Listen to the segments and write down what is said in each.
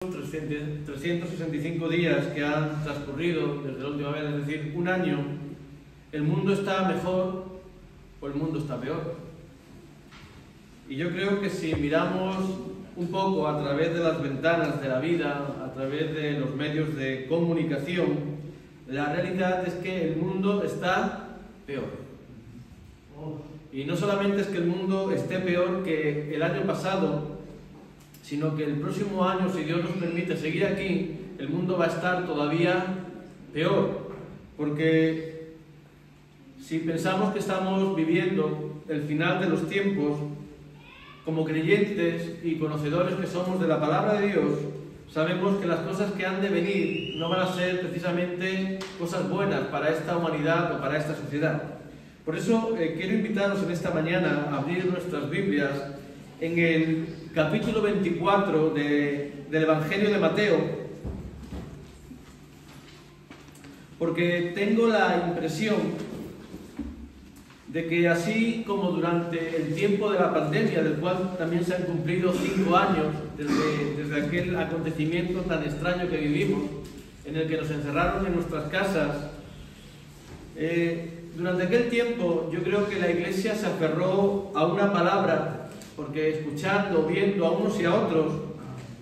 365 días que han transcurrido desde la última vez, es decir, un año, ¿el mundo está mejor o el mundo está peor? Y yo creo que si miramos un poco a través de las ventanas de la vida, a través de los medios de comunicación, la realidad es que el mundo está peor. Y no solamente es que el mundo esté peor que el año pasado, sino que el próximo año, si Dios nos permite seguir aquí, el mundo va a estar todavía peor. Porque si pensamos que estamos viviendo el final de los tiempos, como creyentes y conocedores que somos de la palabra de Dios, sabemos que las cosas que han de venir no van a ser precisamente cosas buenas para esta humanidad o para esta sociedad. Por eso quiero invitaros en esta mañana a abrir nuestras Biblias en el capítulo 24 del Evangelio de Mateo, porque tengo la impresión de que así como durante el tiempo de la pandemia, del cual también se han cumplido 5 años desde aquel acontecimiento tan extraño que vivimos, en el que nos encerraron en nuestras casas, durante aquel tiempo yo creo que la Iglesia se aferró a una palabra, porque escuchando, viendo a unos y a otros,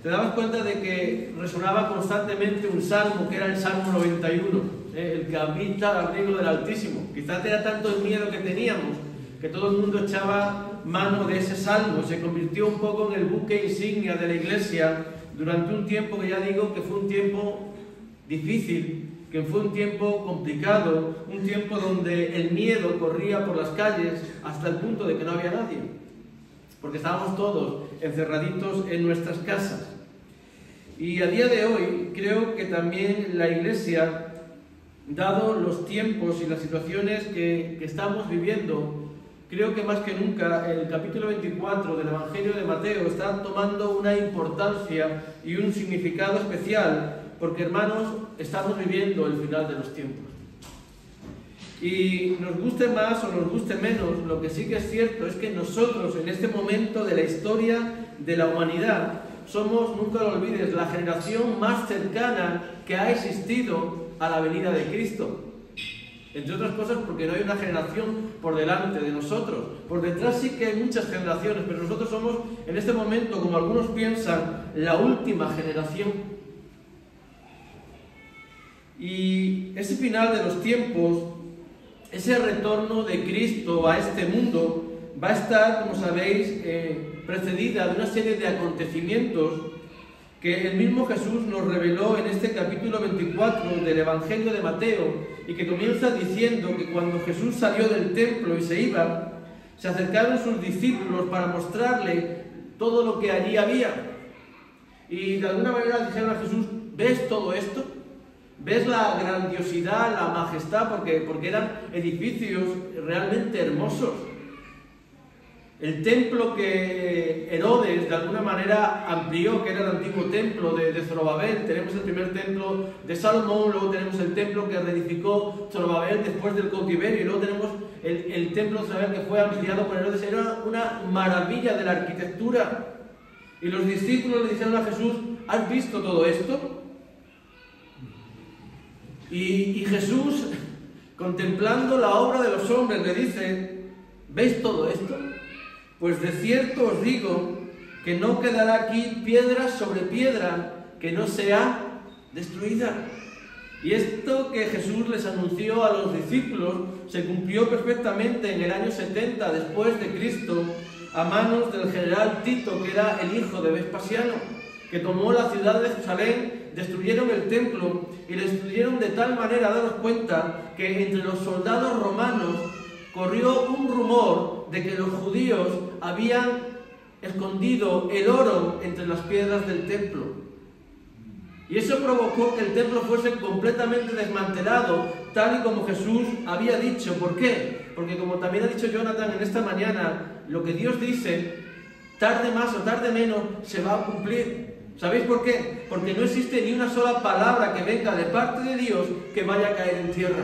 te dabas cuenta de que resonaba constantemente un salmo, que era el Salmo 91, el que habita al abrigo del Altísimo. Quizás era tanto el miedo que teníamos, que todo el mundo echaba mano de ese salmo, se convirtió un poco en el buque insignia de la Iglesia durante un tiempo que ya digo que fue un tiempo difícil, que fue un tiempo complicado, un tiempo donde el miedo corría por las calles hasta el punto de que no había nadie, porque estábamos todos encerraditos en nuestras casas. Y a día de hoy creo que también la Iglesia, dado los tiempos y las situaciones que estamos viviendo, creo que más que nunca el capítulo 24 del Evangelio de Mateo está tomando una importancia y un significado especial, porque, hermanos, estamos viviendo el final de los tiempos. Y nos guste más o nos guste menos, lo que sí que es cierto es que nosotros en este momento de la historia de la humanidad somos, nunca lo olvides, la generación más cercana que ha existido a la venida de Cristo. Entre otras cosas porque no hay una generación por delante de nosotros. Por detrás sí que hay muchas generaciones, pero nosotros somos en este momento, como algunos piensan, la última generación. Y ese final de los tiempos, ese retorno de Cristo a este mundo, va a estar, como sabéis, precedida de una serie de acontecimientos que el mismo Jesús nos reveló en este capítulo 24 del Evangelio de Mateo, y que comienza diciendo que cuando Jesús salió del templo y se iba, se acercaron sus discípulos para mostrarle todo lo que allí había. Y de alguna manera dijeron a Jesús: ¿ves todo esto? ¿Ves la grandiosidad, la majestad? Porque eran edificios realmente hermosos. El templo que Herodes de alguna manera amplió, que era el antiguo templo de Zorobabel. Tenemos el primer templo de Salomón, luego tenemos el templo que reedificó Zorobabel después del cautiverio, y luego tenemos el templo de Zorobabel que fue ampliado por Herodes. Era una maravilla de la arquitectura. Y los discípulos le dijeron a Jesús: ¿has visto todo esto? Y Jesús, contemplando la obra de los hombres, le dice: ¿veis todo esto? Pues de cierto os digo que no quedará aquí piedra sobre piedra que no sea destruida. Y esto que Jesús les anunció a los discípulos se cumplió perfectamente en el año 70 después de Cristo, a manos del general Tito, que era el hijo de Vespasiano, que tomó la ciudad de Jerusalén, destruyeron el templo y lo destruyeron de tal manera, daros cuenta, que entre los soldados romanos corrió un rumor de que los judíos habían escondido el oro entre las piedras del templo. Y eso provocó que el templo fuese completamente desmantelado, tal y como Jesús había dicho. ¿Por qué? Porque, como también ha dicho Jonathan en esta mañana, lo que Dios dice, tarde más o tarde menos, se va a cumplir. ¿Sabéis por qué? Porque no existe ni una sola palabra que venga de parte de Dios que vaya a caer en tierra.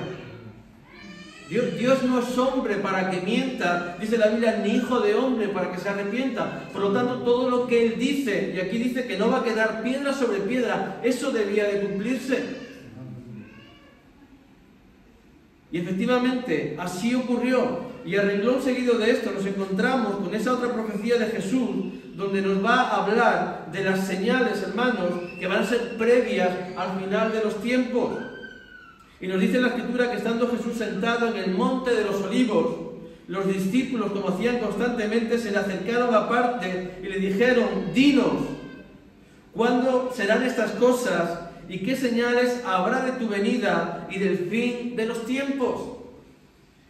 Dios no es hombre para que mienta, dice la Biblia, ni hijo de hombre para que se arrepienta. Por lo tanto, todo lo que Él dice, y aquí dice que no va a quedar piedra sobre piedra, eso debía de cumplirse. Y efectivamente, así ocurrió. Y a renglón seguido de esto nos encontramos con esa otra profecía de Jesús, donde nos va a hablar de las señales, hermanos, que van a ser previas al final de los tiempos. Y nos dice la Escritura que estando Jesús sentado en el monte de los olivos, los discípulos, como hacían constantemente, se le acercaron aparte y le dijeron: dinos, ¿cuándo serán estas cosas? ¿Y qué señales habrá de tu venida y del fin de los tiempos?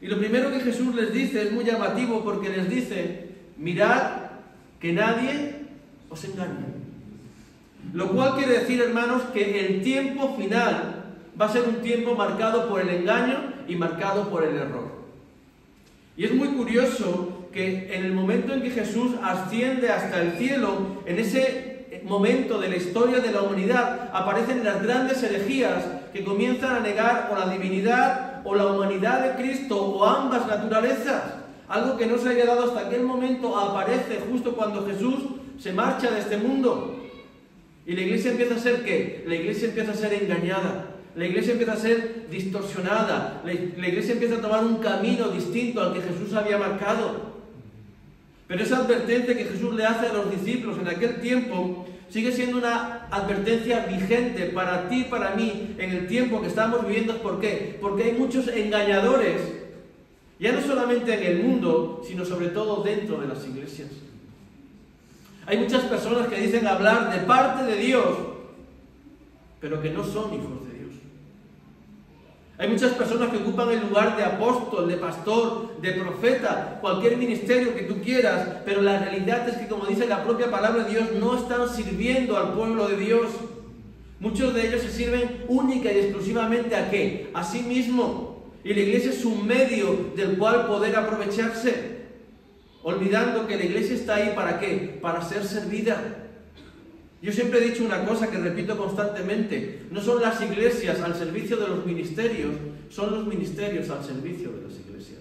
Y lo primero que Jesús les dice es muy llamativo, porque les dice: mirad que nadie os engañe. Lo cual quiere decir, hermanos, que el tiempo final va a ser un tiempo marcado por el engaño y marcado por el error. Y es muy curioso que en el momento en que Jesús asciende hasta el cielo, en ese momento de la historia de la humanidad, aparecen las grandes herejías que comienzan a negar o la divinidad o la humanidad de Cristo o ambas naturalezas. Algo que no se había dado hasta aquel momento aparece justo cuando Jesús se marcha de este mundo. Y la iglesia empieza a ser ¿qué? La iglesia empieza a ser engañada. La iglesia empieza a ser distorsionada. La iglesia empieza a tomar un camino distinto al que Jesús había marcado. Pero esa advertencia que Jesús le hace a los discípulos en aquel tiempo sigue siendo una advertencia vigente para ti y para mí en el tiempo que estamos viviendo. ¿Por qué? Porque hay muchos engañadores, ya no solamente en el mundo, sino sobre todo dentro de las iglesias. Hay muchas personas que dicen hablar de parte de Dios, pero que no son hijos de Dios. Hay muchas personas que ocupan el lugar de apóstol, de pastor, de profeta, cualquier ministerio que tú quieras, pero la realidad es que, como dice la propia palabra de Dios, no están sirviendo al pueblo de Dios. Muchos de ellos se sirven única y exclusivamente ¿a qué? A sí mismo. Y la iglesia es un medio del cual poder aprovecharse, olvidando que la iglesia está ahí ¿para qué? Para ser servida. Yo siempre he dicho una cosa que repito constantemente: no son las iglesias al servicio de los ministerios, son los ministerios al servicio de las iglesias.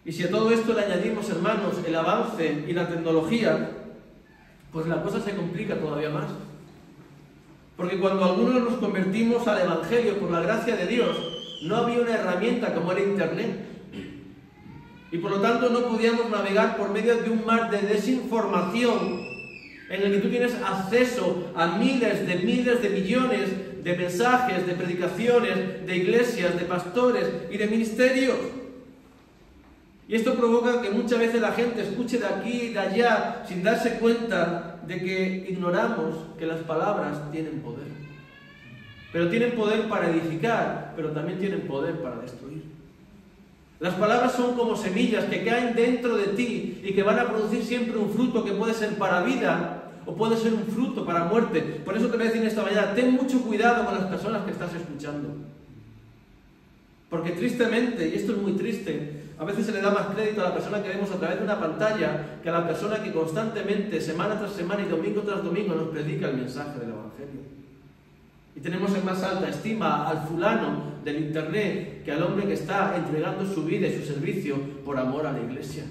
Y si a todo esto le añadimos, hermanos, el avance y la tecnología, pues la cosa se complica todavía más. Porque cuando algunos nos convertimos al Evangelio por la gracia de Dios, no había una herramienta como era Internet. Y por lo tanto no podíamos navegar por medio de un mar de desinformación en el que tú tienes acceso a miles de millones de mensajes, de predicaciones, de iglesias, de pastores y de ministerios. Y esto provoca que muchas veces la gente escuche de aquí y de allá sin darse cuenta de que ignoramos que las palabras tienen poder. Pero tienen poder para edificar, pero también tienen poder para destruir. Las palabras son como semillas que caen dentro de ti y que van a producir siempre un fruto que puede ser para vida o puede ser un fruto para muerte. Por eso te voy a decir esta mañana: ten mucho cuidado con las personas que estás escuchando. Porque tristemente, y esto es muy triste, a veces se le da más crédito a la persona que vemos a través de una pantalla que a la persona que constantemente, semana tras semana y domingo tras domingo, nos predica el mensaje del Evangelio. Y tenemos en más alta estima al fulano del internet que al hombre que está entregando su vida y su servicio por amor a la iglesia.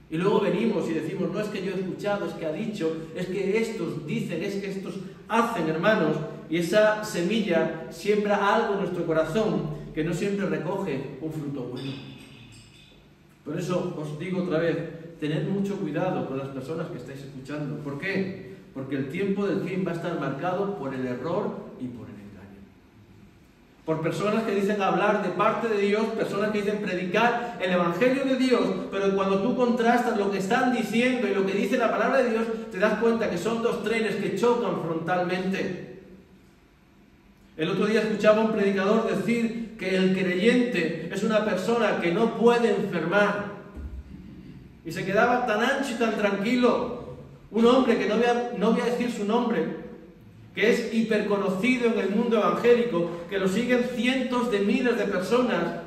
Y luego venimos y decimos: no es que yo he escuchado, es que ha dicho, es que estos dicen, es que estos hacen, hermanos. Y esa semilla siembra algo en nuestro corazón que no siempre recoge un fruto bueno. Por eso os digo otra vez: tened mucho cuidado con las personas que estáis escuchando. ¿Por qué? Porque el tiempo del fin va a estar marcado por el error y por el engaño. Por personas que dicen hablar de parte de Dios, personas que dicen predicar el Evangelio de Dios, pero cuando tú contrastas lo que están diciendo y lo que dice la palabra de Dios, te das cuenta que son dos trenes que chocan frontalmente. El otro día escuchaba a un predicador decir que el creyente es una persona que no puede enfermar. Y se quedaba tan ancho y tan tranquilo. Un hombre que no voy a decir su nombre, que es hiperconocido en el mundo evangélico, que lo siguen cientos de miles de personas,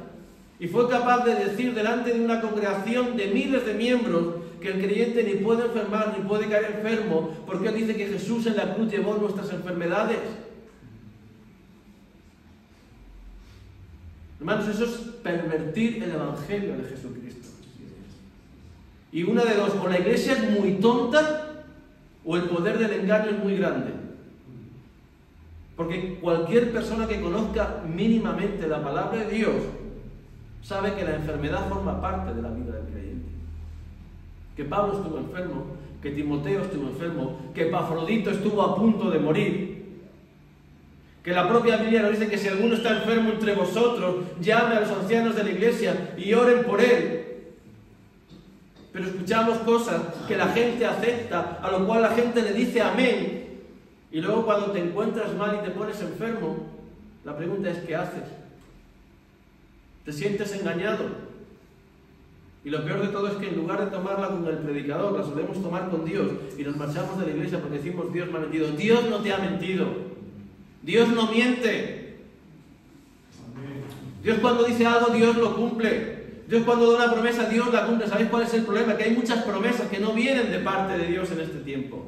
y fue capaz de decir delante de una congregación de miles de miembros que el creyente ni puede enfermar ni puede caer enfermo, porque él dice que Jesús en la cruz llevó nuestras enfermedades. Hermanos, eso es pervertir el Evangelio de Jesucristo. Y una de dos, o la iglesia es muy tonta, o el poder del engaño es muy grande. Porque cualquier persona que conozca mínimamente la palabra de Dios sabe que la enfermedad forma parte de la vida del creyente. Que Pablo estuvo enfermo, que Timoteo estuvo enfermo, que Epafrodito estuvo a punto de morir. Que la propia Biblia nos dice que si alguno está enfermo entre vosotros, llame a los ancianos de la iglesia y oren por él. Pero escuchamos cosas que la gente acepta, a lo cual la gente le dice amén. Y luego cuando te encuentras mal y te pones enfermo, la pregunta es ¿qué haces? ¿Te sientes engañado? Y lo peor de todo es que en lugar de tomarla con el predicador, la solemos tomar con Dios y nos marchamos de la iglesia porque decimos Dios me ha mentido. Dios no te ha mentido. Dios no miente. Dios cuando dice algo, Dios lo cumple. Dios cuando da una promesa, Dios la cumple. ¿Sabéis cuál es el problema? Que hay muchas promesas que no vienen de parte de Dios en este tiempo.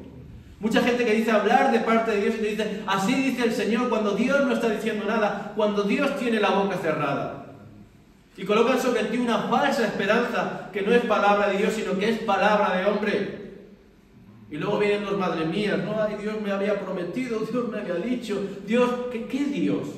Mucha gente que dice hablar de parte de Dios y te dice, así dice el Señor, cuando Dios no está diciendo nada, cuando Dios tiene la boca cerrada. Y colocan sobre ti una falsa esperanza que no es palabra de Dios, sino que es palabra de hombre. Y luego vienen los madre mías, no, ay, Dios me había prometido, Dios me había dicho, Dios, ¿qué Dios?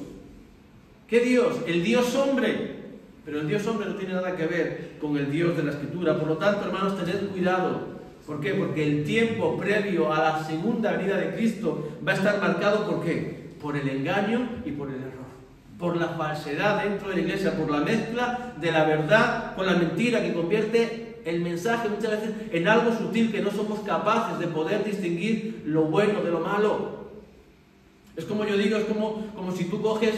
¿Qué Dios? El Dios hombre. Pero el Dios hombre no tiene nada que ver con el Dios de la Escritura. Por lo tanto, hermanos, tened cuidado. ¿Por qué? Porque el tiempo previo a la segunda venida de Cristo va a estar marcado ¿por qué? Por el engaño y por el error. Por la falsedad dentro de la iglesia, por la mezcla de la verdad con la mentira que convierte el mensaje muchas veces en algo sutil que no somos capaces de poder distinguir lo bueno de lo malo. Es como yo digo, es como si tú coges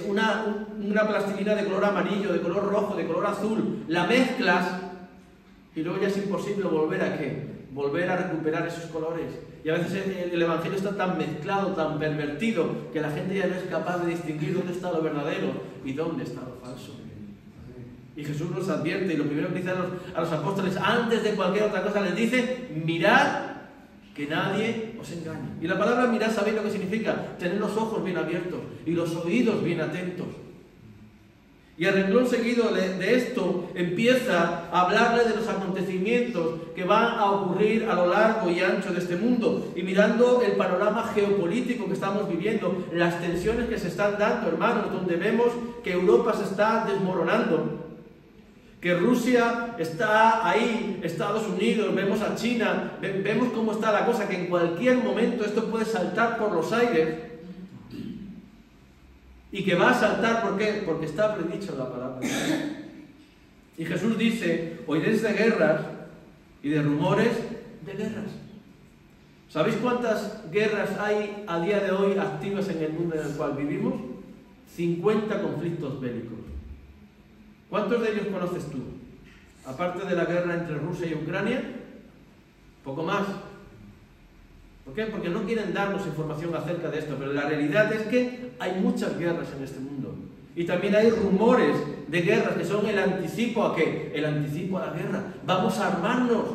una plastilina de color amarillo, de color rojo, de color azul, la mezclas y luego ya es imposible volver a ¿qué? Volver a recuperar esos colores. Y a veces el Evangelio está tan mezclado, tan pervertido, que la gente ya no es capaz de distinguir dónde está lo verdadero y dónde está lo falso. Y Jesús nos advierte, y lo primero que dice a los apóstoles, antes de cualquier otra cosa, les dice, mirad que nadie os engañe. Y la palabra mirad, ¿sabéis lo que significa? Tener los ojos bien abiertos y los oídos bien atentos. Y al renglón seguido de esto empieza a hablarle de los acontecimientos que van a ocurrir a lo largo y ancho de este mundo. Y mirando el panorama geopolítico que estamos viviendo, las tensiones que se están dando, hermanos, donde vemos que Europa se está desmoronando, que Rusia está ahí, Estados Unidos, vemos a China, vemos cómo está la cosa, que en cualquier momento esto puede saltar por los aires. Y que va a saltar, ¿por qué? Porque está predicho en la palabra. Y Jesús dice, oiréis de guerras y de rumores de guerras. ¿Sabéis cuántas guerras hay a día de hoy activas en el mundo en el cual vivimos? 50 conflictos bélicos. ¿Cuántos de ellos conoces tú? Aparte de la guerra entre Rusia y Ucrania, poco más. ¿Por qué? Porque no quieren darnos información acerca de esto, pero la realidad es que hay muchas guerras en este mundo. Y también hay rumores de guerras que son el anticipo ¿a qué? El anticipo a la guerra. Vamos a armarnos.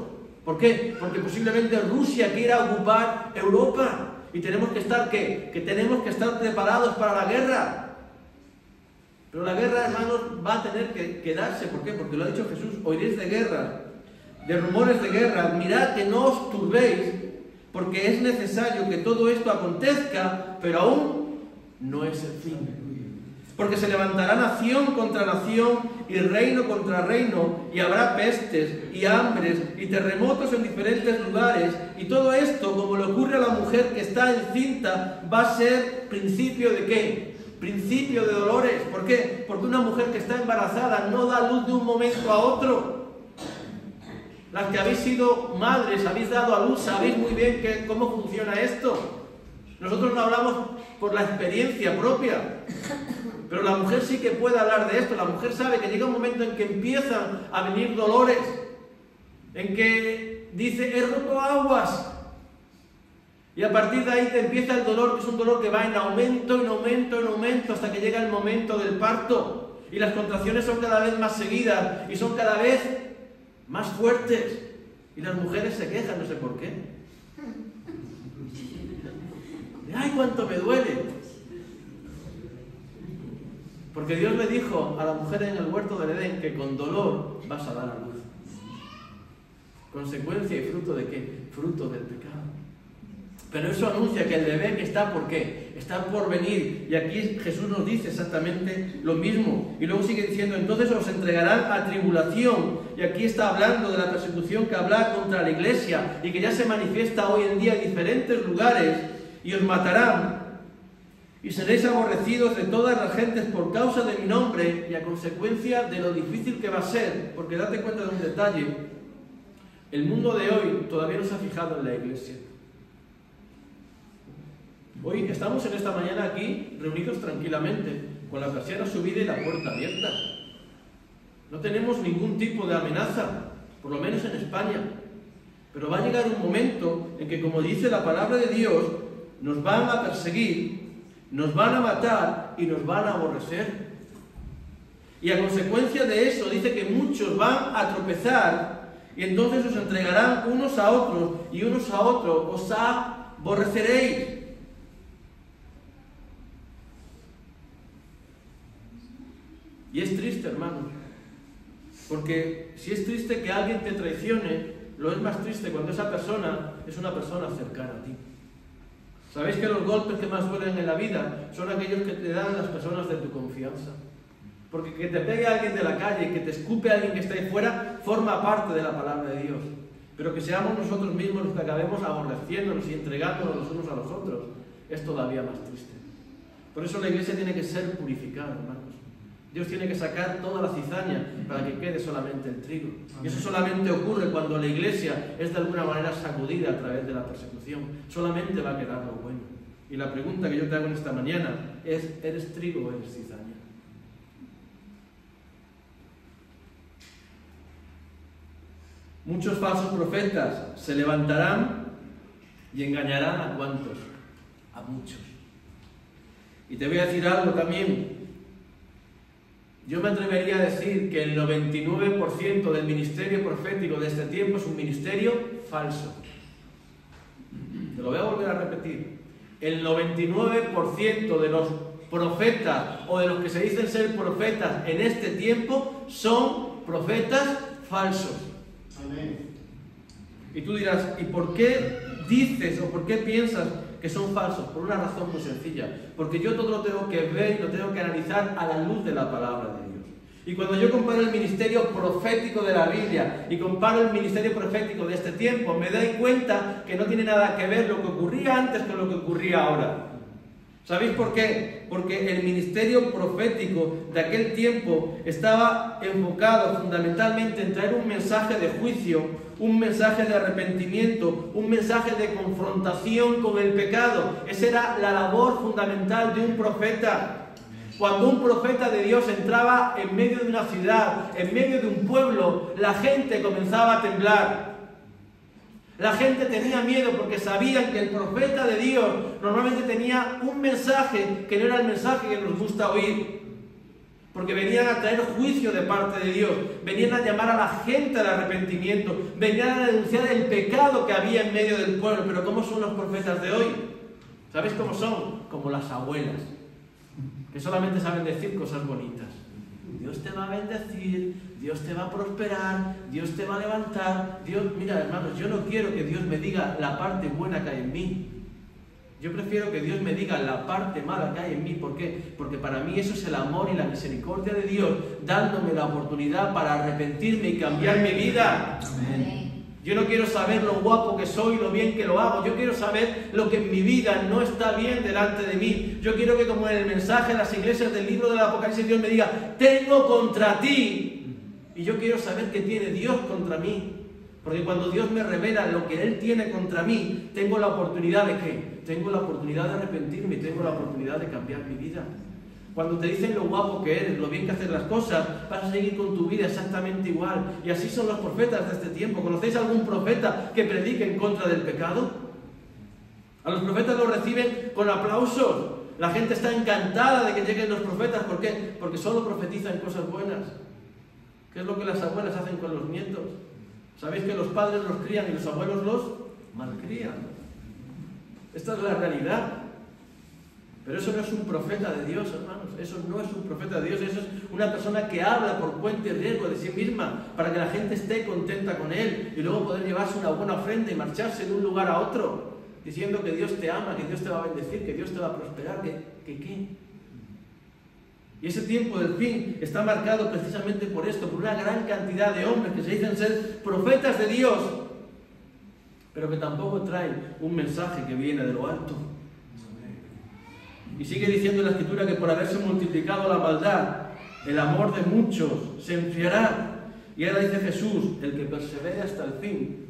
¿Por qué? Porque posiblemente Rusia quiera ocupar Europa. Y tenemos que estar ¿qué? Que tenemos que estar preparados para la guerra. Pero la guerra, hermanos, va a tener que darse. ¿Por qué? Porque lo ha dicho Jesús. Oiréis de guerra, de rumores de guerra. Mirad que no os turbéis, porque es necesario que todo esto acontezca, pero aún no es el fin. Porque se levantará nación contra nación y reino contra reino, y habrá pestes y hambres y terremotos en diferentes lugares, y todo esto, como le ocurre a la mujer que está encinta, va a ser principio de ¿qué? Principio de dolores. ¿Por qué? Porque una mujer que está embarazada no da luz de un momento a otro. Las que habéis sido madres, habéis dado a luz, sabéis muy bien cómo funciona esto. Nosotros no hablamos por la experiencia propia, pero la mujer sí que puede hablar de esto. La mujer sabe que llega un momento en que empiezan a venir dolores, en que dice, he roto aguas. Y a partir de ahí te empieza el dolor, que es un dolor que va en aumento, en aumento, en aumento, hasta que llega el momento del parto. Y las contracciones son cada vez más seguidas y son cada vez más fuertes, y las mujeres se quejan, no sé por qué. ¡Ay, cuánto me duele! Porque Porque Dios le dijo a la mujer en el huerto del Edén que con dolor vas a dar a luz. Consecuencia y fruto de ¿qué? Fruto del pecado. Pero eso anuncia que el bebé que está, ¿por qué? Está por venir. Y aquí Jesús nos dice exactamente lo mismo. Y luego sigue diciendo, entonces os entregarán a tribulación. Y aquí está hablando de la persecución que habrá contra la iglesia y que ya se manifiesta hoy en día en diferentes lugares. Y os matarán. Y seréis aborrecidos de todas las gentes por causa de mi nombre y a consecuencia de lo difícil que va a ser. Porque date cuenta de un detalle. El mundo de hoy todavía no se ha fijado en la iglesia. Hoy estamos en esta mañana aquí reunidos tranquilamente, con la persiana subida y la puerta abierta. No tenemos ningún tipo de amenaza, por lo menos en España. Pero va a llegar un momento en que, como dice la palabra de Dios, nos van a perseguir, nos van a matar y nos van a aborrecer. Y a consecuencia de eso dice que muchos van a tropezar y entonces os entregarán unos a otros y unos a otros os aborreceréis. Y es triste, hermanos, porque si es triste que alguien te traicione, lo es más triste cuando esa persona es una persona cercana a ti. ¿Sabéis que los golpes que más duelen en la vida son aquellos que te dan las personas de tu confianza? Porque que te pegue alguien de la calle, que te escupe alguien que está ahí fuera, forma parte de la palabra de Dios. Pero que seamos nosotros mismos los que acabemos aborreciéndonos y entregándonos los unos a los otros, es todavía más triste. Por eso la iglesia tiene que ser purificada, hermanos. Dios tiene que sacar toda la cizaña para que quede solamente el trigo. Y eso solamente ocurre cuando la iglesia es de alguna manera sacudida a través de la persecución. Solamente va a quedar lo bueno. Y la pregunta que yo te hago en esta mañana es, ¿eres trigo o eres cizaña? Muchos falsos profetas se levantarán y engañarán ¿a cuántos? A muchos. Y te voy a decir algo también. Yo me atrevería a decir que el 99% del ministerio profético de este tiempo es un ministerio falso. Te lo voy a volver a repetir. El 99% de los profetas o de los que se dicen ser profetas en este tiempo son profetas falsos. Amén. Y tú dirás, ¿y por qué dices o por qué piensas que son falsos? Por una razón muy sencilla. Porque yo todo lo tengo que ver y lo tengo que analizar a la luz de la palabra de Dios. Y cuando yo comparo el ministerio profético de la Biblia y comparo el ministerio profético de este tiempo, me doy cuenta que no tiene nada que ver lo que ocurría antes con lo que ocurría ahora. ¿Sabéis por qué? Porque el ministerio profético de aquel tiempo estaba enfocado fundamentalmente en traer un mensaje de juicio, un mensaje de arrepentimiento, un mensaje de confrontación con el pecado. Esa era la labor fundamental de un profeta. Cuando un profeta de Dios entraba en medio de una ciudad, en medio de un pueblo, la gente comenzaba a temblar. La gente tenía miedo porque sabían que el profeta de Dios normalmente tenía un mensaje que no era el mensaje que nos gusta oír. Porque venían a traer juicio de parte de Dios, venían a llamar a la gente al arrepentimiento, venían a denunciar el pecado que había en medio del pueblo. Pero ¿cómo son los profetas de hoy? ¿Sabéis cómo son? Como las abuelas, que solamente saben decir cosas bonitas. Dios te va a bendecir, Dios te va a prosperar, Dios te va a levantar. Dios, mira, hermanos, yo no quiero que Dios me diga la parte buena que hay en mí. Yo prefiero que Dios me diga la parte mala que hay en mí. ¿Por qué? Porque para mí eso es el amor y la misericordia de Dios, dándome la oportunidad para arrepentirme y cambiar mi vida. Amén. Yo no quiero saber lo guapo que soy, lo bien que lo hago. Yo quiero saber lo que en mi vida no está bien delante de mí. Yo quiero que, como en el mensaje de las iglesias del libro del Apocalipsis, Dios me diga, tengo contra ti. Y yo quiero saber qué tiene Dios contra mí. Porque cuando Dios me revela lo que Él tiene contra mí, tengo la oportunidad de ¿qué? Tengo la oportunidad de arrepentirme, tengo la oportunidad de cambiar mi vida. Cuando te dicen lo guapo que eres, lo bien que haces las cosas, vas a seguir con tu vida exactamente igual. Y así son los profetas de este tiempo. ¿Conocéis algún profeta que predique en contra del pecado? A los profetas los reciben con aplausos. La gente está encantada de que lleguen los profetas. ¿Por qué? Porque solo profetizan cosas buenas. ¿Qué es lo que las abuelas hacen con los nietos? ¿Sabéis que los padres los crían y los abuelos los malcrían? Esta es la realidad. Pero eso no es un profeta de Dios, hermanos. Eso no es un profeta de Dios. Eso es una persona que habla por cuenta y riesgo de sí misma para que la gente esté contenta con él y luego poder llevarse una buena ofrenda y marcharse de un lugar a otro diciendo que Dios te ama, que Dios te va a bendecir, que Dios te va a prosperar. ¿Que qué? Y ese tiempo del fin está marcado precisamente por esto, por una gran cantidad de hombres que se dicen ser profetas de Dios, pero que tampoco traen un mensaje que viene de lo alto. Y sigue diciendo la Escritura que por haberse multiplicado la maldad, el amor de muchos se enfriará. Y ahora dice Jesús, el que persevere hasta el fin,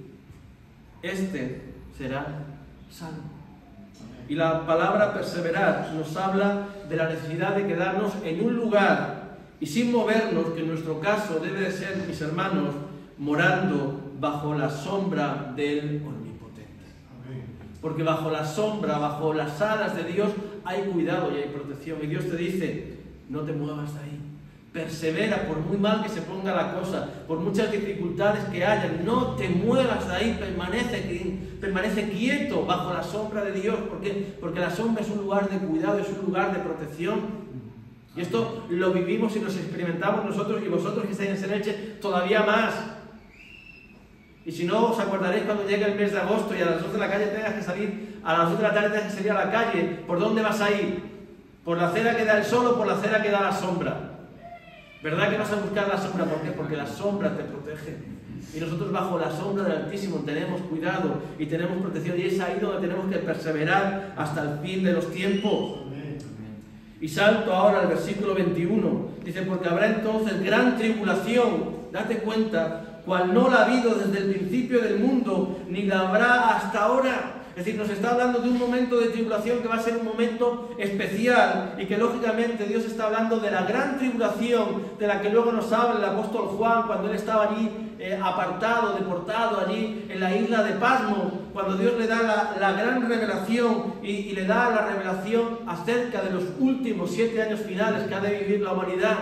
este será salvo. Y la palabra perseverar nos habla de la necesidad de quedarnos en un lugar y sin movernos, que en nuestro caso debe de ser, mis hermanos, morando bajo la sombra del Omnipotente. Porque bajo la sombra, bajo las alas de Dios hay cuidado y hay protección. Y Dios te dice, no te muevas de ahí. Persevera, por muy mal que se ponga la cosa, por muchas dificultades que haya, no te muevas de ahí, permanece quieto bajo la sombra de Dios. ¿Por qué? Porque la sombra es un lugar de cuidado, es un lugar de protección. Y esto lo vivimos y lo experimentamos nosotros y vosotros que estáis en Seneche todavía más. Y si no, os acordaréis cuando llegue el mes de agosto y a las 2 de la calle tengas que salir, a las 2 de la tarde tengas que salir a la calle. ¿Por dónde vas a ir? ¿Por la acera que da el sol o por la acera que da la sombra? ¿Verdad que vas a buscar la sombra? ¿Por qué? Porque la sombra te protege. Y nosotros bajo la sombra del Altísimo tenemos cuidado y tenemos protección. Y es ahí donde tenemos que perseverar hasta el fin de los tiempos. Y salto ahora al versículo 21. Dice, porque habrá entonces gran tribulación. Date cuenta, cual no la ha habido desde el principio del mundo, ni la habrá hasta ahora. Es decir, nos está hablando de un momento de tribulación que va a ser un momento especial y que lógicamente Dios está hablando de la gran tribulación de la que luego nos habla el apóstol Juan cuando él estaba allí apartado, deportado allí en la isla de Pasmo, cuando Dios le da la gran revelación y le da la revelación acerca de los últimos 7 años finales que ha de vivir la humanidad.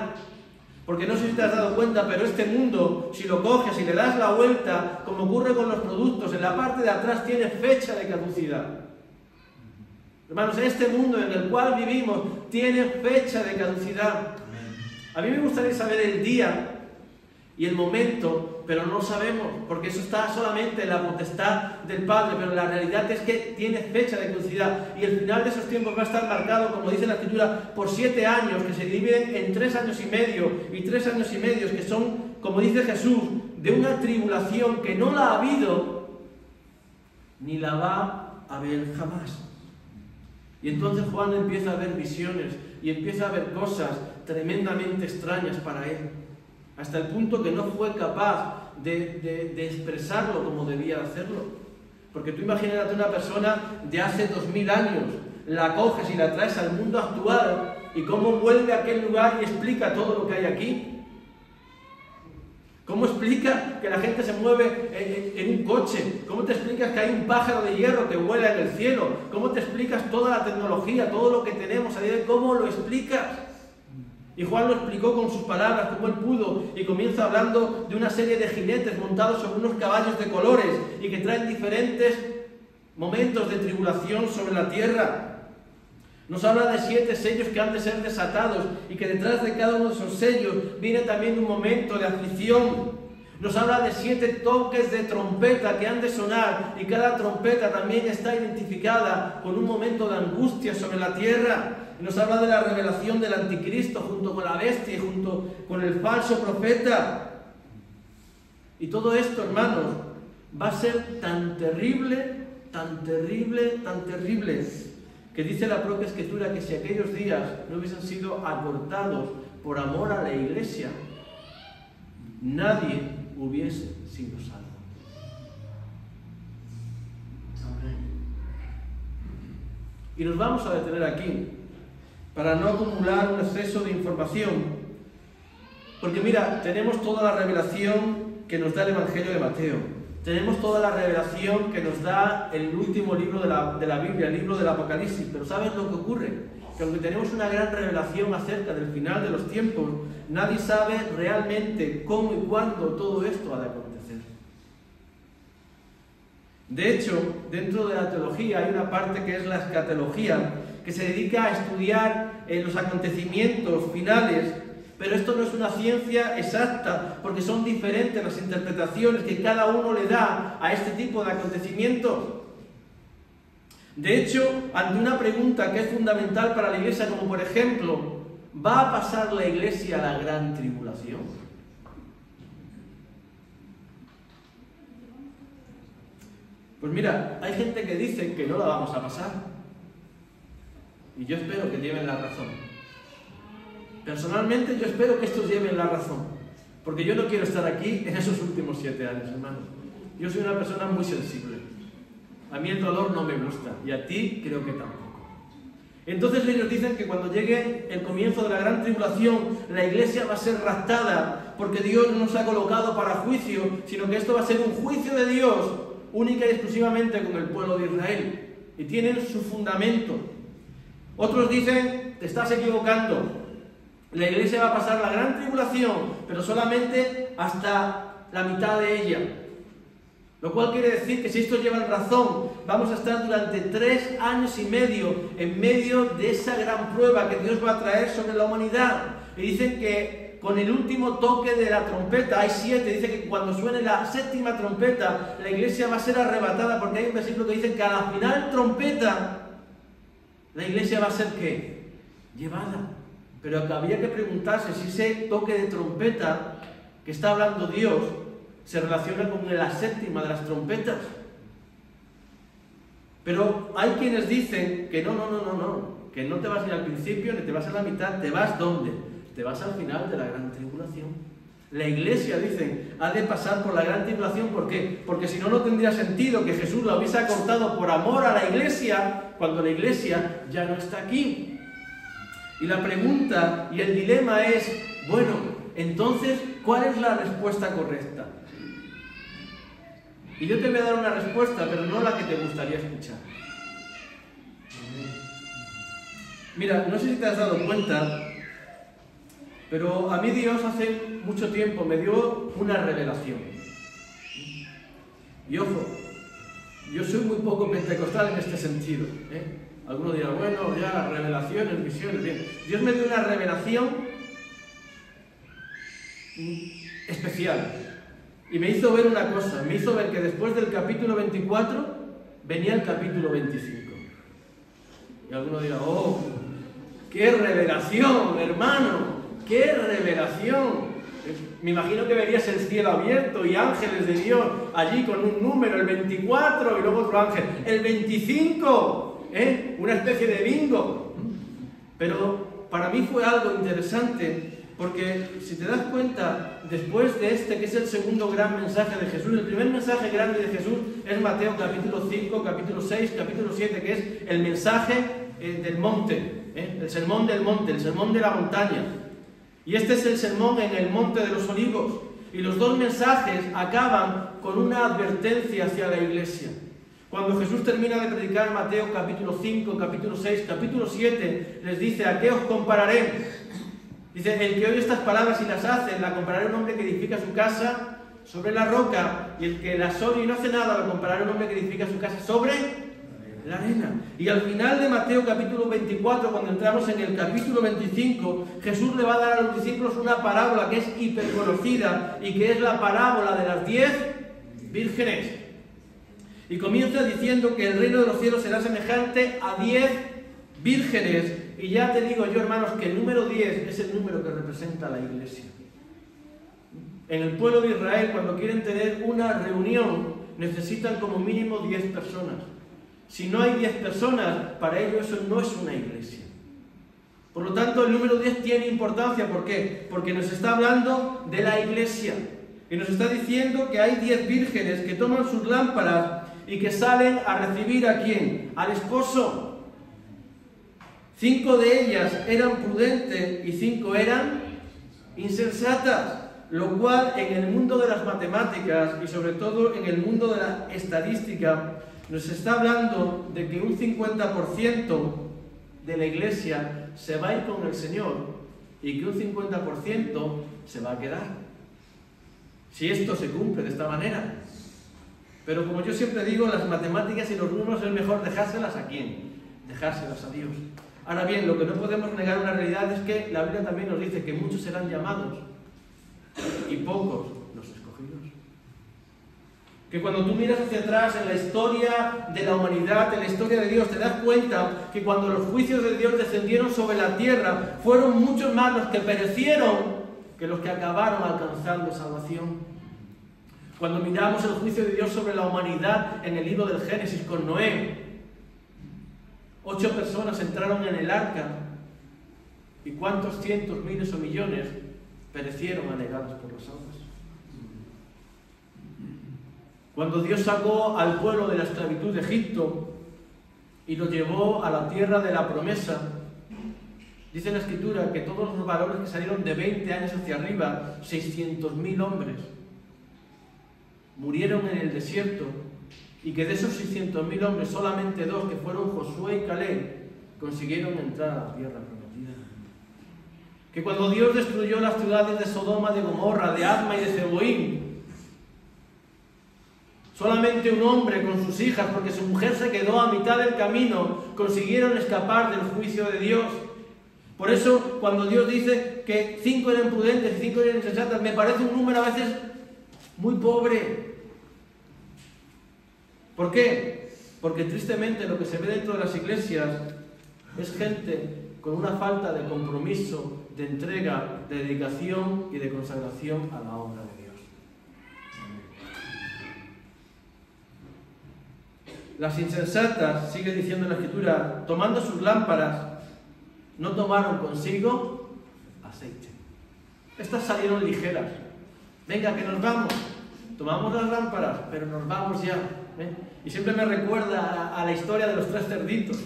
Porque no sé si te has dado cuenta, pero este mundo, si lo coges y le das la vuelta, como ocurre con los productos, en la parte de atrás tiene fecha de caducidad. Hermanos, este mundo en el cual vivimos tiene fecha de caducidad. A mí me gustaría saber el día y el momento, pero no sabemos, porque eso está solamente en la potestad del Padre, pero la realidad es que tiene fecha de caducidad y el final de esos tiempos va a estar marcado, como dice la Escritura, por 7 años que se dividen en 3 años y medio y 3 años y medio que son, como dice Jesús, de una tribulación que no la ha habido ni la va a haber jamás. Y entonces Juan empieza a ver visiones y empieza a ver cosas tremendamente extrañas para él, hasta el punto que no fue capaz de expresarlo como debía hacerlo. Porque tú imagínate una persona de hace 2000 años, la coges y la traes al mundo actual, y cómo vuelve a aquel lugar y explica todo lo que hay aquí. ¿Cómo explica que la gente se mueve en un coche? ¿Cómo te explicas que hay un pájaro de hierro que vuela en el cielo? ¿Cómo te explicas toda la tecnología, todo lo que tenemos a día de hoy? ¿Cómo lo explicas? Y Juan lo explicó con sus palabras, como él pudo, y comienza hablando de una serie de jinetes montados sobre unos caballos de colores y que traen diferentes momentos de tribulación sobre la tierra. Nos habla de 7 sellos que han de ser desatados y que detrás de cada uno de esos sellos viene también un momento de aflicción. Nos habla de 7 toques de trompeta que han de sonar y cada trompeta también está identificada con un momento de angustia sobre la tierra. Nos habla de la revelación del anticristo junto con la bestia y junto con el falso profeta. Y todo esto, hermanos, va a ser tan terrible, tan terrible, tan terrible, que dice la propia Escritura que si aquellos días no hubiesen sido acortados por amor a la Iglesia, nadie hubiese sido salvo. Y nos vamos a detener aquí para no acumular un exceso de información, porque mira, tenemos toda la revelación que nos da el Evangelio de Mateo, tenemos toda la revelación que nos da el último libro de la Biblia, el libro del Apocalipsis, pero ¿sabes lo que ocurre? Que aunque tenemos una gran revelación acerca del final de los tiempos, nadie sabe realmente cómo y cuándo todo esto ha de acontecer. De hecho, dentro de la teología hay una parte que es la escatología, que se dedica a estudiar los acontecimientos finales, pero esto no es una ciencia exacta, porque son diferentes las interpretaciones que cada uno le da a este tipo de acontecimientos. De hecho, ante una pregunta que es fundamental para la Iglesia, como por ejemplo, ¿va a pasar la Iglesia la gran tribulación? Pues mira, hay gente que dice que no la vamos a pasar. Y yo espero que lleven la razón. Personalmente yo espero que estos lleven la razón. Porque yo no quiero estar aquí en esos últimos 7 años, hermano. Yo soy una persona muy sensible. A mí el dolor no me gusta. Y a ti creo que tampoco. Entonces ellos dicen que cuando llegue el comienzo de la gran tribulación, la Iglesia va a ser raptada, porque Dios no nos ha colocado para juicio, sino que esto va a ser un juicio de Dios, única y exclusivamente con el pueblo de Israel. Y tienen su fundamento. Otros dicen, te estás equivocando. La Iglesia va a pasar la gran tribulación, pero solamente hasta la mitad de ella. Lo cual quiere decir que si esto lleva razón, vamos a estar durante 3 años y medio en medio de esa gran prueba que Dios va a traer sobre la humanidad. Y dicen que con el último toque de la trompeta, hay 7, dice que cuando suene la 7ª trompeta, la Iglesia va a ser arrebatada, porque hay un versículo que dice que a la final trompeta, la Iglesia va a ser ¿qué? Llevada. Pero habría que preguntarse si ese toque de trompeta que está hablando Dios se relaciona con la 7ª de las trompetas. Pero hay quienes dicen que no, que no te vas ni al principio ni te vas a la mitad, te vas ¿dónde? Te vas al final de la gran tribulación. La Iglesia, dicen, ha de pasar por la gran tribulación. ¿Por qué? Porque si no, no tendría sentido que Jesús la hubiese acortado por amor a la Iglesia, cuando la Iglesia ya no está aquí. Y la pregunta y el dilema es, bueno, entonces, ¿cuál es la respuesta correcta? Y yo te voy a dar una respuesta, pero no la que te gustaría escuchar. Mira, no sé si te has dado cuenta, pero a mí Dios hace mucho tiempo me dio una revelación. Y ojo, yo soy muy poco pentecostal en este sentido, ¿eh? Algunos dirán, bueno, ya las revelaciones, visiones, bien. Dios me dio una revelación especial. Y me hizo ver una cosa, me hizo ver que después del capítulo 24 venía el capítulo 25. Y algunos dirán, oh, qué revelación, hermano, qué revelación. Me imagino que verías el cielo abierto y ángeles de Dios allí con un número, el 24, y luego otro ángel, el 25. Una especie de bingo. Pero para mí fue algo interesante, porque si te das cuenta, después de este que es el segundo gran mensaje de Jesús, el primer mensaje grande de Jesús es Mateo capítulo 5, capítulo 6, capítulo 7, que es el mensaje del monte, el sermón del monte, el sermón de la montaña. Y este es el sermón en el monte de los olivos. Y los dos mensajes acaban con una advertencia hacia la Iglesia. Cuando Jesús termina de predicar Mateo capítulo 5, capítulo 6, capítulo 7, les dice, ¿a qué os compararé? Dice, el que oye estas palabras y las hace, la compararé a un hombre que edifica su casa sobre la roca, y el que las oye y no hace nada, lo compararé a un hombre que edifica su casa sobre la arena. Y al final de Mateo capítulo 24, cuando entramos en el capítulo 25, Jesús le va a dar a los discípulos una parábola que es hiperconocida y que es la parábola de las 10 vírgenes. Y comienza diciendo que el reino de los cielos será semejante a 10 vírgenes. Y ya te digo yo, hermanos, que el número 10 es el número que representa a la Iglesia. En el pueblo de Israel, cuando quieren tener una reunión, necesitan como mínimo 10 personas. Si no hay 10 personas, para ellos eso no es una iglesia. Por lo tanto, el número 10 tiene importancia. ¿Por qué? Porque nos está hablando de la Iglesia. Y nos está diciendo que hay 10 vírgenes que toman sus lámparas y que salen a recibir ¿a quién? Al esposo. 5 de ellas eran prudentes y 5 eran insensatas. Lo cual en el mundo de las matemáticas y sobre todo en el mundo de la estadística nos está hablando de que un 50% de la iglesia se va a ir con el Señor y que un 50% se va a quedar. Si esto se cumple de esta manera. Pero como yo siempre digo, las matemáticas y los números es mejor dejárselas a quién. dejárselas a Dios. Ahora bien, lo que no podemos negar una realidad es que la Biblia también nos dice que muchos serán llamados y pocos los escogidos. Que cuando tú miras hacia atrás en la historia de la humanidad, en la historia de Dios, te das cuenta que cuando los juicios de Dios descendieron sobre la tierra, fueron muchos más los que perecieron que los que acabaron alcanzando salvación. Cuando miramos el juicio de Dios sobre la humanidad en el libro del Génesis con Noé, 8 personas entraron en el arca y cuántos cientos, miles o millones perecieron anegados por las aguas. Cuando Dios sacó al pueblo de la esclavitud de Egipto y lo llevó a la tierra de la promesa, dice la Escritura que todos los varones que salieron de 20 años hacia arriba, 600.000 hombres, murieron en el desierto, y que de esos 600.000 hombres, solamente 2, que fueron Josué y Caleb, consiguieron entrar a la tierra prometida. Que cuando Dios destruyó las ciudades de Sodoma, de Gomorra, de Adma y de Zeboim, solamente un hombre con sus hijas, porque su mujer se quedó a mitad del camino, consiguieron escapar del juicio de Dios. Por eso, cuando Dios dice que 5 eran prudentes y 5 eran insensatas, me parece un número a veces muy pobre. ¿Por qué? Porque tristemente lo que se ve dentro de las iglesias es gente con una falta de compromiso, de entrega, de dedicación y de consagración a la obra de Dios. Las insensatas, sigue diciendo la Escritura, tomando sus lámparas, no tomaron consigo aceite. Estas salieron ligeras. Venga, que nos vamos. Tomamos las lámparas, pero nos vamos ya. Y siempre me recuerda a la historia de los 3 cerditos.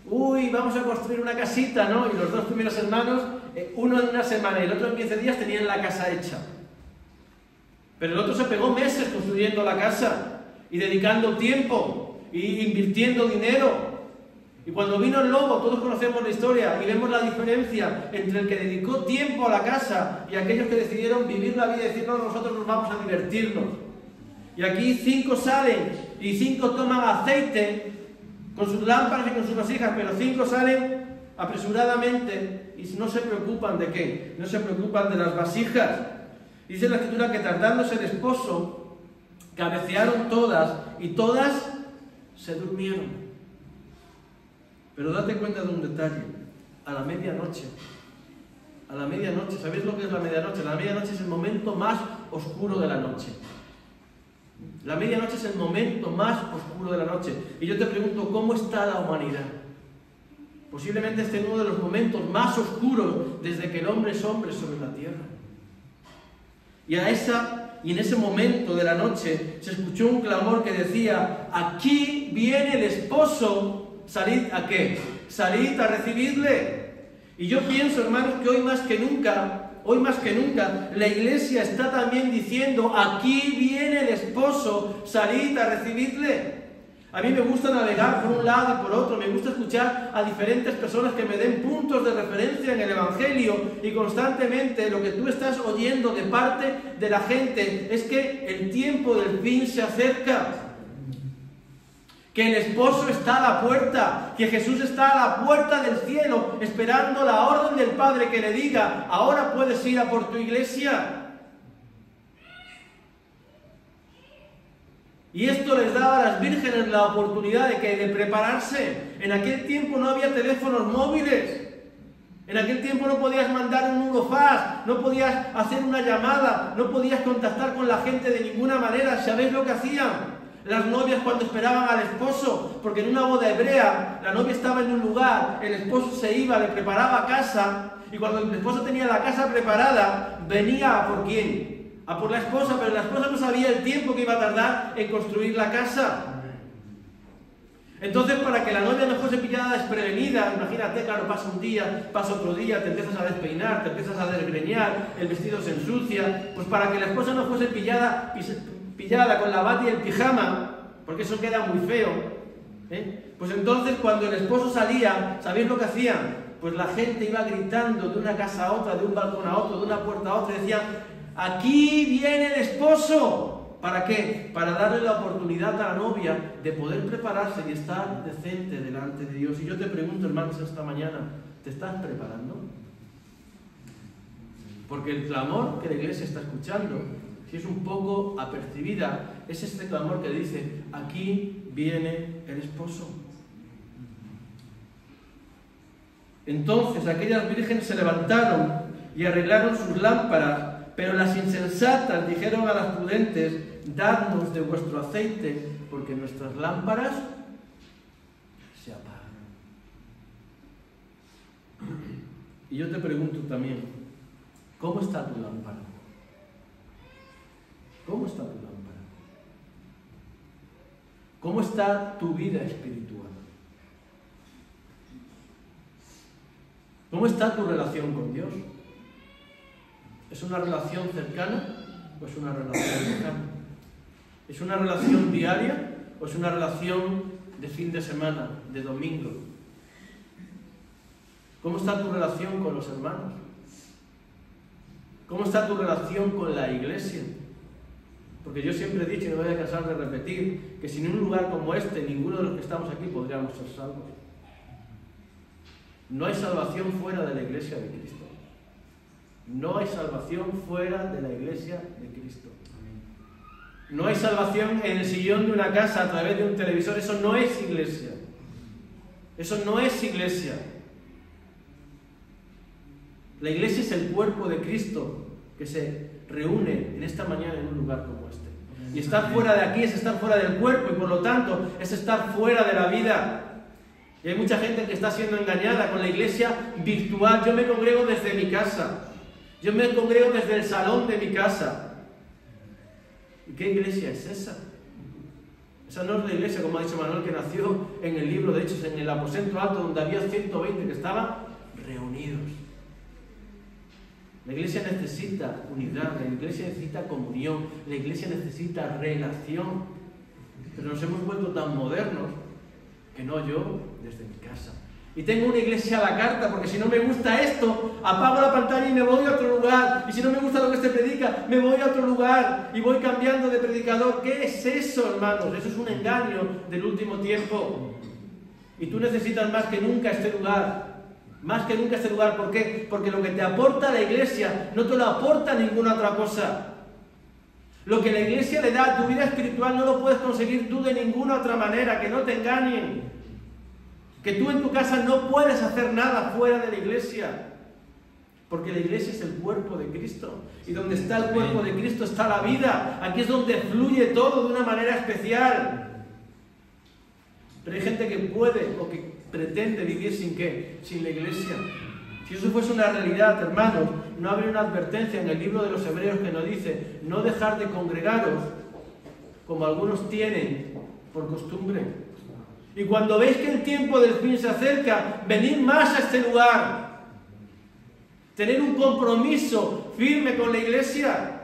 Uy, vamos a construir una casita, ¿no? Y los 2 primeros hermanos, uno en una semana y el otro en 15 días, tenían la casa hecha. Pero el otro se pegó meses construyendo la casa y dedicando tiempo y invirtiendo dinero. Y cuando vino el lobo, todos conocemos la historia y vemos la diferencia entre el que dedicó tiempo a la casa y aquellos que decidieron vivir la vida y decir, no, nosotros nos vamos a divertirnos. Y aquí 5 salen y 5 toman aceite con sus lámparas y con sus vasijas, pero 5 salen apresuradamente y no se preocupan de qué, no se preocupan de las vasijas. Dice la Escritura que tardándose el esposo, cabecearon todas y todas se durmieron. Pero date cuenta de un detalle, a la medianoche, ¿sabéis lo que es la medianoche? La medianoche es el momento más oscuro de la noche. La medianoche es el momento más oscuro de la noche. Y yo te pregunto, ¿cómo está la humanidad? Posiblemente esté en uno de los momentos más oscuros desde que el hombre es hombre sobre la tierra. Y en ese momento de la noche se escuchó un clamor que decía, aquí viene el esposo, salid ¿a qué? Salid a recibirle. Y yo pienso, hermanos, que hoy más que nunca, la iglesia está también diciendo, aquí viene el esposo, salid a recibirle. A mí me gusta navegar por un lado y por otro, me gusta escuchar a diferentes personas que me den puntos de referencia en el Evangelio, y constantemente lo que tú estás oyendo de parte de la gente es que el tiempo del fin se acerca, que el esposo está a la puerta, que Jesús está a la puerta del cielo esperando la orden del Padre que le diga, ahora puedes ir a por tu iglesia. Y esto les daba a las vírgenes la oportunidad de prepararse. En aquel tiempo no había teléfonos móviles. En aquel tiempo no podías mandar un Eurofast, no podías hacer una llamada, no podías contactar con la gente de ninguna manera. ¿Sabéis lo que hacían las novias cuando esperaban al esposo? Porque en una boda hebrea la novia estaba en un lugar, el esposo se iba, le preparaba casa, y cuando el esposo tenía la casa preparada, venía a por quién, a por la esposa, pero la esposa no sabía el tiempo que iba a tardar en construir la casa. Entonces, para que la novia no fuese pillada desprevenida, imagínate, claro, pasa un día, pasa otro día, te empiezas a despeinar, te empiezas a desgreñar, el vestido se ensucia, pues para que la esposa no fuese pillada con la bata y el pijama, porque eso queda muy feo, pues entonces cuando el esposo salía, ¿sabéis lo que hacían? Pues la gente iba gritando de una casa a otra, de un balcón a otro, de una puerta a otra, y decían, aquí viene el esposo. ¿Para qué? Para darle la oportunidad a la novia de poder prepararse y estar decente delante de Dios. Y yo te pregunto, hermanos, esta mañana, ¿te estás preparando? Porque el clamor que la iglesia está escuchando, si es un poco apercibida, es este clamor que dice, aquí viene el esposo. Entonces aquellas vírgenes se levantaron y arreglaron sus lámparas, pero las insensatas dijeron a las prudentes, dadnos de vuestro aceite, porque nuestras lámparas se apagan. Y yo te pregunto también, ¿cómo está tu lámpara? ¿Cómo está tu lámpara? ¿Cómo está tu vida espiritual? ¿Cómo está tu relación con Dios? ¿Es una relación cercana o es una relación lejana? ¿Es una relación diaria o es una relación de fin de semana, de domingo? ¿Cómo está tu relación con los hermanos? ¿Cómo está tu relación con la iglesia? Porque yo siempre he dicho, y no me voy a cansar de repetir, que sin un lugar como este, ninguno de los que estamos aquí podríamos ser salvos. No hay salvación fuera de la iglesia de Cristo. No hay salvación fuera de la iglesia de Cristo. No hay salvación en el sillón de una casa a través de un televisor. Eso no es iglesia. Eso no es iglesia. La iglesia es el cuerpo de Cristo que se reúne en esta mañana en un lugar como este. Y estar fuera de aquí es estar fuera del cuerpo y por lo tanto es estar fuera de la vida. Y hay mucha gente que está siendo engañada con la iglesia virtual. Yo me congrego desde mi casa. Yo me congrego desde el salón de mi casa. ¿Y qué iglesia es esa? Esa no es la iglesia, como ha dicho Manuel, que nació en el libro de Hechos, en el aposento alto, donde había 120 que estaban reunidos. La iglesia necesita unidad, la iglesia necesita comunión, la iglesia necesita relación. Pero nos hemos vuelto tan modernos que no, yo desde mi casa. Y tengo una iglesia a la carta, porque si no me gusta esto, apago la pantalla y me voy a otro lugar. Y si no me gusta lo que se predica, me voy a otro lugar y voy cambiando de predicador. ¿Qué es eso, hermanos? Eso es un engaño del último tiempo. Y tú necesitas más que nunca este lugar. Más que nunca este lugar. ¿Por qué? Porque lo que te aporta la iglesia no te lo aporta ninguna otra cosa. Lo que la iglesia le da a tu vida espiritual no lo puedes conseguir tú de ninguna otra manera. Que no te engañen. Que tú en tu casa no puedes hacer nada fuera de la iglesia. Porque la iglesia es el cuerpo de Cristo. Y donde está el cuerpo de Cristo está la vida. Aquí es donde fluye todo de una manera especial. Pero hay gente que puede o que pretende vivir sin ¿qué? Sin la iglesia. Si eso fuese una realidad, hermanos, no habría una advertencia en el libro de los Hebreos que nos dice no dejar de congregaros como algunos tienen por costumbre. Y cuando veis que el tiempo del fin se acerca, venid más a este lugar. Tener un compromiso firme con la iglesia.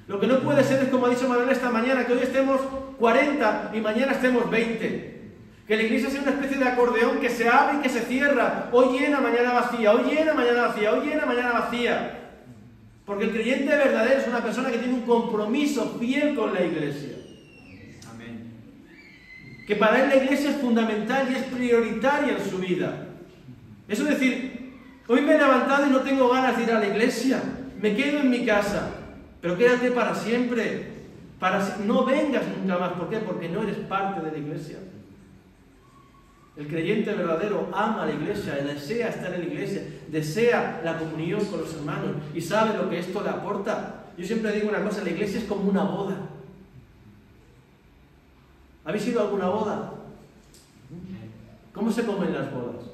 Lo que no puede ser es, como ha dicho Manuel esta mañana, que hoy estemos 40 y mañana estemos 20. Que la iglesia sea una especie de acordeón que se abre y que se cierra. Hoy llena, mañana vacía. Hoy llena, mañana vacía. Hoy llena, mañana vacía. Porque el creyente verdadero es una persona que tiene un compromiso fiel con la iglesia. Que para él la iglesia es fundamental y es prioritaria en su vida. Eso es decir, hoy me he levantado y no tengo ganas de ir a la iglesia, me quedo en mi casa, pero quédate para siempre, no vengas nunca más. ¿Por qué? Porque no eres parte de la iglesia. El creyente verdadero ama a la iglesia, desea estar en la iglesia, desea la comunión con los hermanos y sabe lo que esto le aporta. Yo siempre digo una cosa, la iglesia es como una boda. ¿Habéis ido a alguna boda? ¿Cómo se comen las bodas?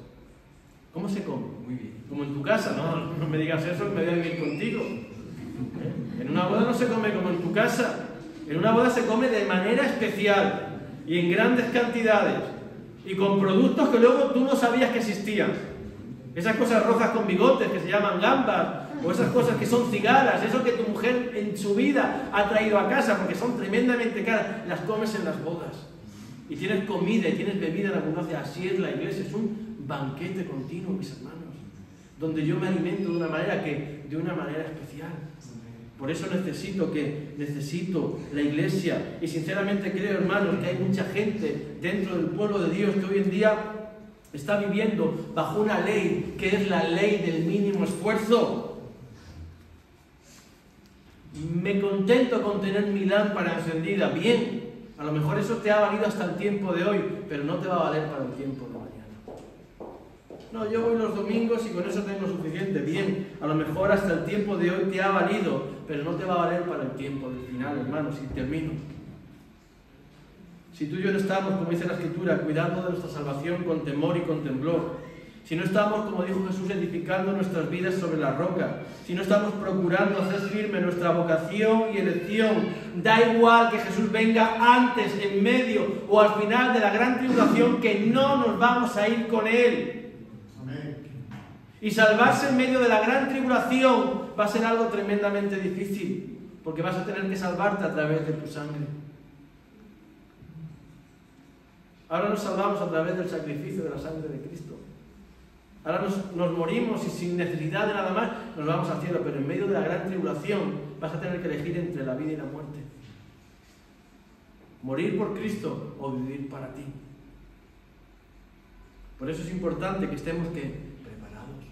¿Cómo se come? Muy bien. Como en tu casa, no me digas eso, me voy a vivir contigo. En una boda no se come como en tu casa. En una boda se come de manera especial y en grandes cantidades y con productos que luego tú no sabías que existían. Esas cosas rojas con bigotes que se llaman gambas, o esas cosas que son cigalas, eso que tu mujer en su vida ha traído a casa porque son tremendamente caras, las comes en las bodas. Y tienes comida y tienes bebida en abundancia. Así es la iglesia, es un banquete continuo, mis hermanos, donde yo me alimento de una manera especial. Por eso necesito la iglesia. Y sinceramente creo, hermanos, que hay mucha gente dentro del pueblo de Dios que hoy en día está viviendo bajo una ley que es la ley del mínimo esfuerzo. Me contento con tener mi lámpara encendida. Bien, a lo mejor eso te ha valido hasta el tiempo de hoy, pero no te va a valer para el tiempo de mañana. No, yo voy los domingos y con eso tengo suficiente. Bien, a lo mejor hasta el tiempo de hoy te ha valido, pero no te va a valer para el tiempo del final, hermanos, y termino. Si tú y yo no estamos, como dice la Escritura, cuidando de nuestra salvación con temor y con temblor, si no estamos, como dijo Jesús, edificando nuestras vidas sobre la roca, si no estamos procurando hacer firme nuestra vocación y elección, da igual que Jesús venga antes, en medio o al final de la gran tribulación, que no nos vamos a ir con Él. Y salvarse en medio de la gran tribulación va a ser algo tremendamente difícil, porque vas a tener que salvarte a través de tu sangre. Ahora nos salvamos a través del sacrificio de la sangre de Cristo. Ahora nos morimos y sin necesidad de nada más nos vamos al cielo, pero en medio de la gran tribulación vas a tener que elegir entre la vida y la muerte. Morir por Cristo o vivir para ti. Por eso es importante que estemos preparados.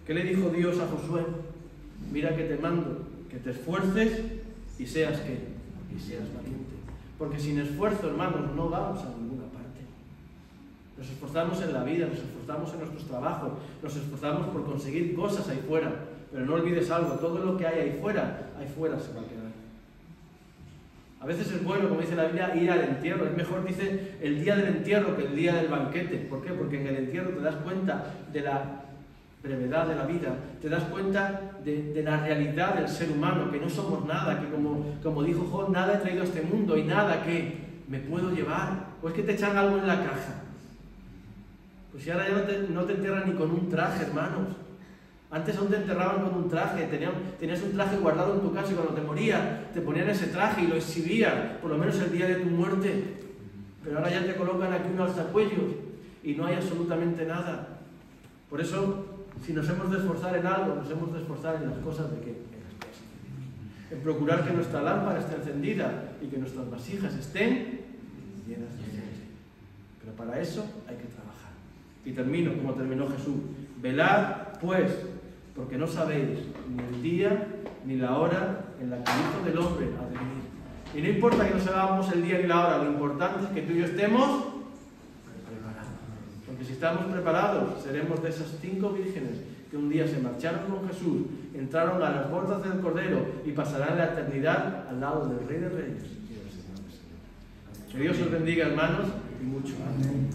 ¿Qué le dijo Dios a Josué? Mira que te mando, que te esfuerces y seas valiente. Porque sin esfuerzo, hermanos, no vamos a ninguna parte. Nos esforzamos en la vida, nos esforzamos en nuestros trabajos, nos esforzamos por conseguir cosas ahí fuera. Pero no olvides algo, todo lo que hay ahí fuera se va a quedar. A veces es bueno, como dice la Biblia, ir al entierro. Es mejor, dice, el día del entierro que el día del banquete. ¿Por qué? Porque en el entierro te das cuenta de la brevedad de la vida, te das cuenta de la realidad del ser humano, que no somos nada, que como dijo Job, nada he traído a este mundo y nada que me puedo llevar. ¿O es que te echan algo en la caja? Pues si ahora ya no te entierran ni con un traje, hermanos. Antes aún te enterraban con un traje, tenías un traje guardado en tu casa y cuando te morías te ponían ese traje y lo exhibían, por lo menos el día de tu muerte. Pero ahora ya te colocan aquí un alzacuellos y no hay absolutamente nada. Por eso, si nos hemos de esforzar en algo, nos hemos de esforzar en las cosas de qué? En las cosas de Dios. En procurar que nuestra lámpara esté encendida y que nuestras vasijas estén llenas de aceite. Pero para eso hay que trabajar. Y termino como terminó Jesús. Velad, pues, porque no sabéis ni el día ni la hora en la que el Hijo del Hombre ha de venir. Y no importa que no sepamos el día ni la hora, lo importante es que tú y yo estemos preparados. Porque si estamos preparados, seremos de esas 5 vírgenes que un día se marcharon con Jesús, entraron a las puertas del Cordero y pasarán la eternidad al lado del Rey de Reyes y del Señor de Señores. Que Dios os bendiga, hermanos, y mucho. Amén.